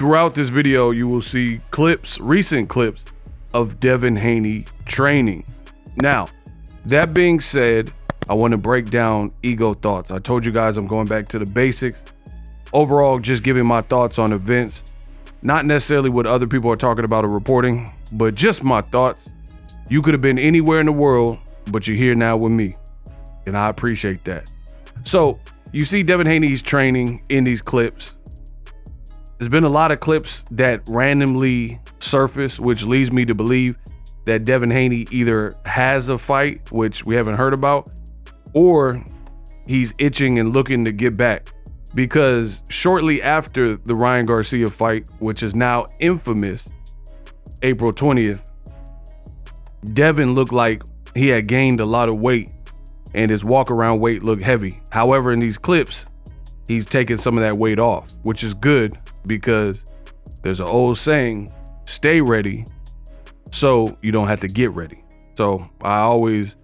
Throughout this video, you will see recent clips of Devin Haney training. Now, that being said, I want to break down ego thoughts. I told you guys I'm going back to the basics. Overall, just giving my thoughts on events. Not necessarily what other people are talking about or reporting, but just my thoughts. You could have been anywhere in the world, but you're here now with me, and I appreciate that. So, you see Devin Haney's training in these clips. There's been a lot of clips that randomly surface, which leads me to believe that Devin Haney either has a fight, which we haven't heard about, or he's itching and looking to get back. Because shortly after the Ryan Garcia fight, which is now infamous, April 20th, Devin looked like he had gained a lot of weight and his walk around weight looked heavy. However, in these clips, he's taking some of that weight off, which is good because there's an old saying, stay ready so you don't have to get ready. So I always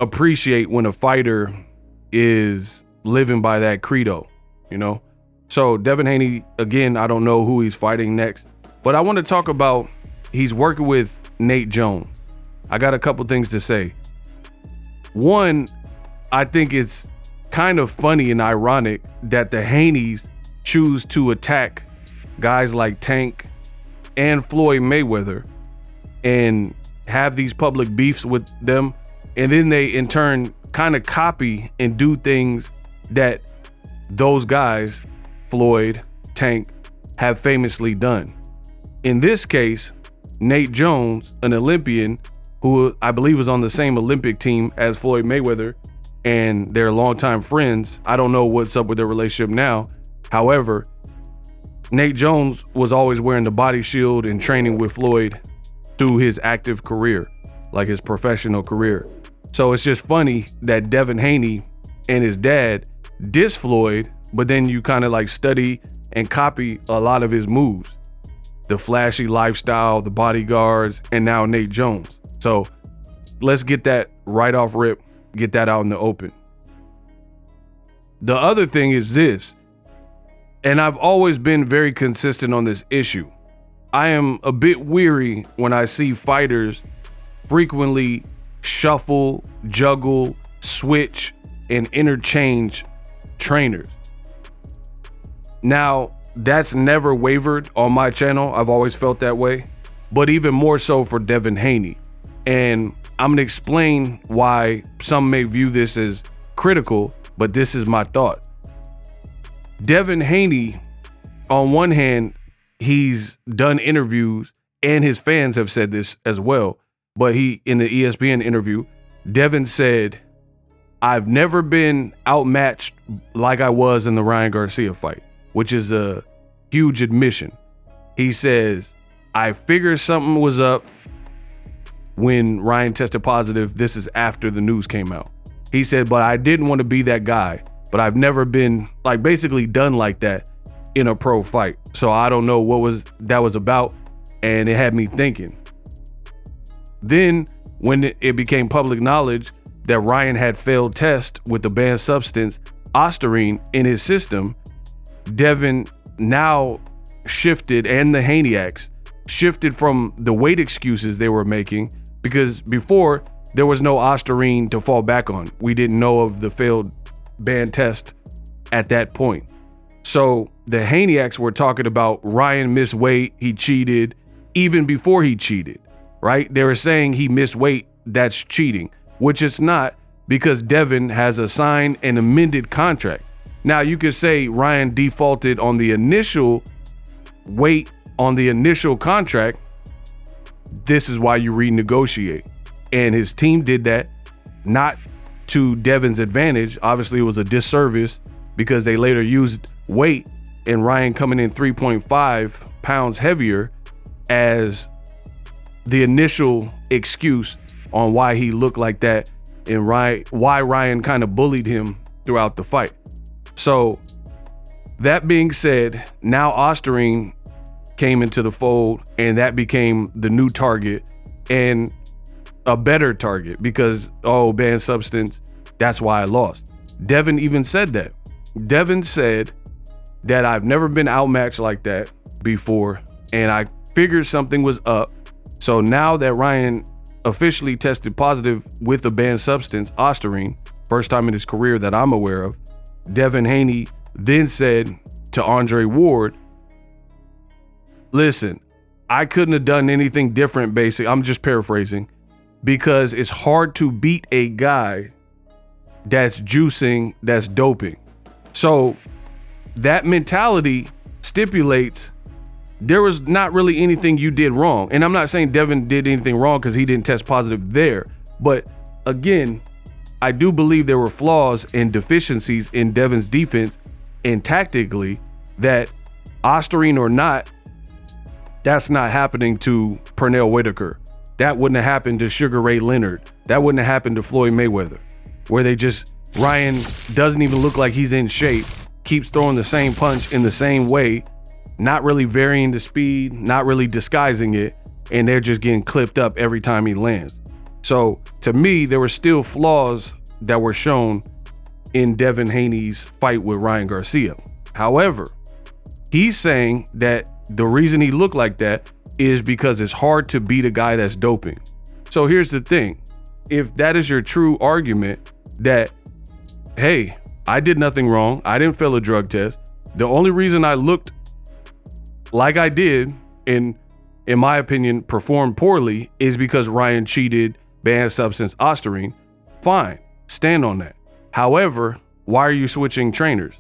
appreciate when a fighter is living by that credo, you know? So Devin Haney, again, I don't know who he's fighting next, but I want to talk about, he's working with Nate Jones. I got a couple things to say. One, I think it's kind of funny and ironic that the Haneys choose to attack guys like Tank and Floyd Mayweather and have these public beefs with them, and then they in turn kind of copy and do things that those guys, Floyd, Tank, have famously done. In this case, Nate Jones, an Olympian who I believe was on the same Olympic team as Floyd Mayweather, and they're longtime friends. I don't know what's up with their relationship now. However, Nate Jones was always wearing the body shield and training with Floyd through his active career, like his professional career. So it's just funny that Devin Haney and his dad diss Floyd, but then you kind of like study and copy a lot of his moves. The flashy lifestyle, the bodyguards, and now Nate Jones. So let's get that right off rip, get that out in the open. The other thing is this, and I've always been very consistent on this issue. I am a bit weary when I see fighters frequently shuffle, juggle, switch, and interchange trainers. Now, that's never wavered on my channel. I've always felt that way, but even more so for Devin Haney. And I'm gonna explain why some may view this as critical, but this is my thought. Devin Haney, on one hand, he's done interviews, and his fans have said this as well, but in the ESPN interview, Devin said, I've never been outmatched like I was in the Ryan Garcia fight, which is a huge admission. He says, I figured something was up when Ryan tested positive. This is after the news came out. He said, but I didn't want to be that guy, but I've never been like basically done like that in a pro fight. So I don't know what that was about, and it had me thinking. Then when it became public knowledge that Ryan had failed tests with the banned substance ostarine in his system, Devin now shifted, and the Haneyaks shifted from the weight excuses they were making, because before there was no ostarine to fall back on. We didn't know of the failed banned test at that point. So the Haneyaks were talking about Ryan missed weight, he cheated, even before he cheated, right? They were saying he missed weight, that's cheating, which it's not, because Devin has a signed and amended contract. Now you could say Ryan defaulted on the initial weight on the initial contract. This is why you renegotiate. And his team did that, not to Devin's advantage. Obviously it was a disservice because they later used weight and Ryan coming in 3.5 pounds heavier as the initial excuse on why he looked like that and why Ryan kind of bullied him throughout the fight. So that being said, now ostarine came into the fold, and that became the new target and a better target because, oh, banned substance, that's why I lost. Devin even said that. Devin said, that I've never been outmatched like that before, and I figured something was up. So now that Ryan officially tested positive with a banned substance, ostarine, first time in his career that I'm aware of, Devin Haney then said to Andre Ward, listen, I couldn't have done anything different, basically. I'm just paraphrasing, because it's hard to beat a guy that's juicing, that's doping. So that mentality stipulates there was not really anything you did wrong. And I'm not saying Devin did anything wrong because he didn't test positive there. But again, I do believe there were flaws and deficiencies in Devin's defense and tactically that, ostarine or not, that's not happening to Pernell Whitaker. That wouldn't have happened to Sugar Ray Leonard. That wouldn't have happened to Floyd Mayweather, where Ryan doesn't even look like he's in shape, keeps throwing the same punch in the same way, not really varying the speed, not really disguising it, and they're just getting clipped up every time he lands. So to me, there were still flaws that were shown in Devin Haney's fight with Ryan Garcia. However, he's saying that the reason he looked like that is because it's hard to beat a guy that's doping. So here's the thing. If that is your true argument that, hey, I did nothing wrong, I didn't fail a drug test, the only reason I looked like I did, and in my opinion performed poorly, is because Ryan cheated, banned substance, ostarine, fine, stand on that. However, why are you switching trainers,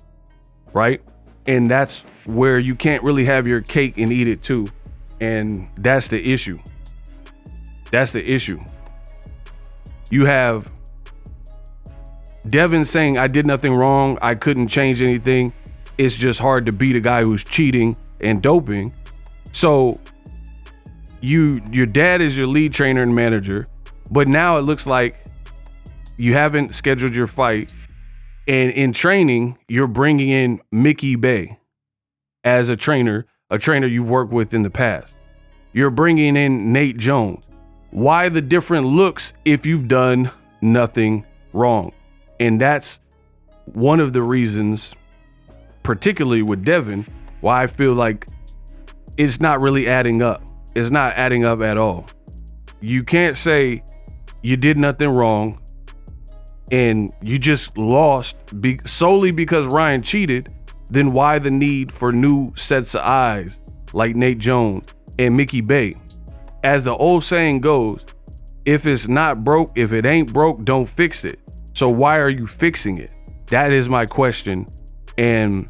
right? And that's where you can't really have your cake and eat it too. And that's the issue. That's the issue. You have Devin saying, I did nothing wrong, I couldn't change anything. It's just hard to beat a guy who's cheating and doping. So your dad is your lead trainer and manager, but now it looks like you haven't scheduled your fight, and in training you're bringing in Mickey Bay as a trainer you've worked with in the past. You're bringing in Nate Jones. Why the different looks if you've done nothing wrong? And that's one of the reasons, particularly with Devin, why I feel like it's not really adding up. It's not adding up at all. You can't say you did nothing wrong and you just lost solely because Ryan cheated. Then why the need for new sets of eyes like Nate Jones and Mickey Bay? As the old saying goes, if it's not broke, if it ain't broke, don't fix it. So why are you fixing it? That is my question. And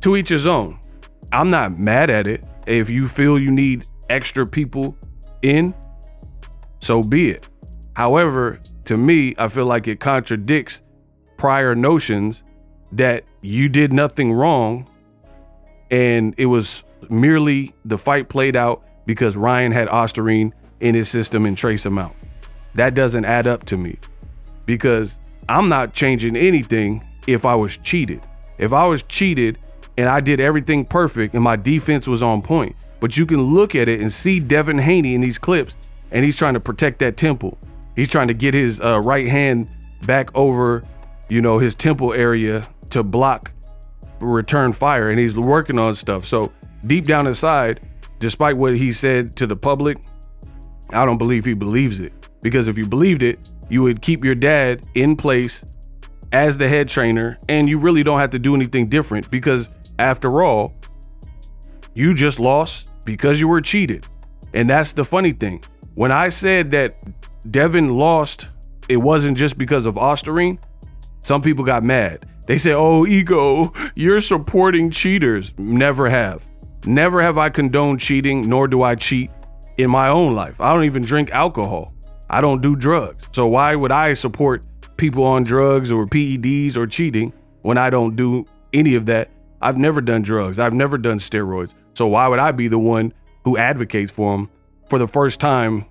to each his own. I'm not mad at it. If you feel you need extra people in, so be it. However, to me, I feel like it contradicts prior notions that you did nothing wrong and it was merely the fight played out because Ryan had ostarine in his system in trace amount. That doesn't add up to me, because I'm not changing anything if I was cheated. If I was cheated and I did everything perfect and my defense was on point, but you can look at it and see Devin Haney in these clips and he's trying to protect that temple. He's trying to get his right hand back over, his temple area to block return fire, and he's working on stuff. So deep down inside, despite what he said to the public, I don't believe he believes it. Because if you believed it, you would keep your dad in place as the head trainer, and you really don't have to do anything different, because after all, you just lost because you were cheated. And that's the funny thing. When I said that Devin lost, it wasn't just because of ostarine, some people got mad. They said, oh, ego, you're supporting cheaters. Never have. Never have I condoned cheating, nor do I cheat in my own life. I don't even drink alcohol. I don't do drugs. So why would I support people on drugs or PEDs or cheating when I don't do any of that? I've never done drugs. I've never done steroids. So why would I be the one who advocates for them for the first time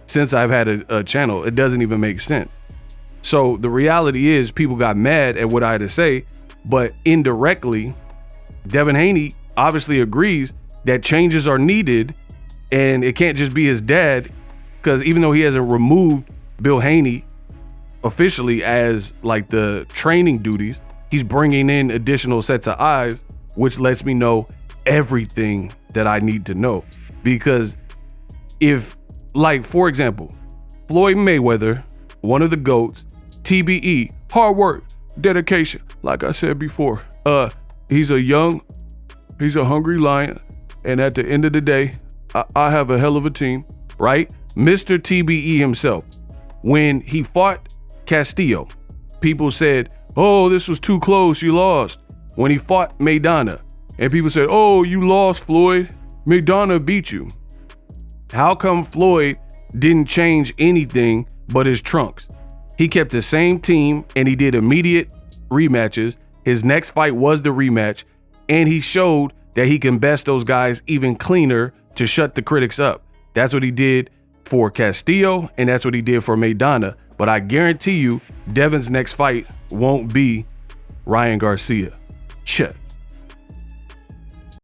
since I've had a channel? It doesn't even make sense. So the reality is people got mad at what I had to say, but indirectly, Devin Haney obviously agrees that changes are needed, and it can't just be his dad, because even though he hasn't removed Bill Haney officially as like the training duties, he's bringing in additional sets of eyes, which lets me know everything that I need to know. Because if, like, for example, Floyd Mayweather, one of the GOATs, TBE, hard work, dedication, like I said before, he's a hungry lion, and at the end of the day, I have a hell of a team, right? Mr. TBE himself, when he fought Castillo, people said, oh, this was too close, you lost. When he fought Maidana, and people said, oh, you lost, Floyd, Maidana beat you. How come Floyd didn't change anything but his trunks? He kept the same team and he did immediate rematches. His next fight was the rematch, and he showed that he can best those guys even cleaner to shut the critics up. That's what he did for Castillo, and that's what he did for Maidana. But I guarantee you, Devin's next fight won't be Ryan Garcia. Check.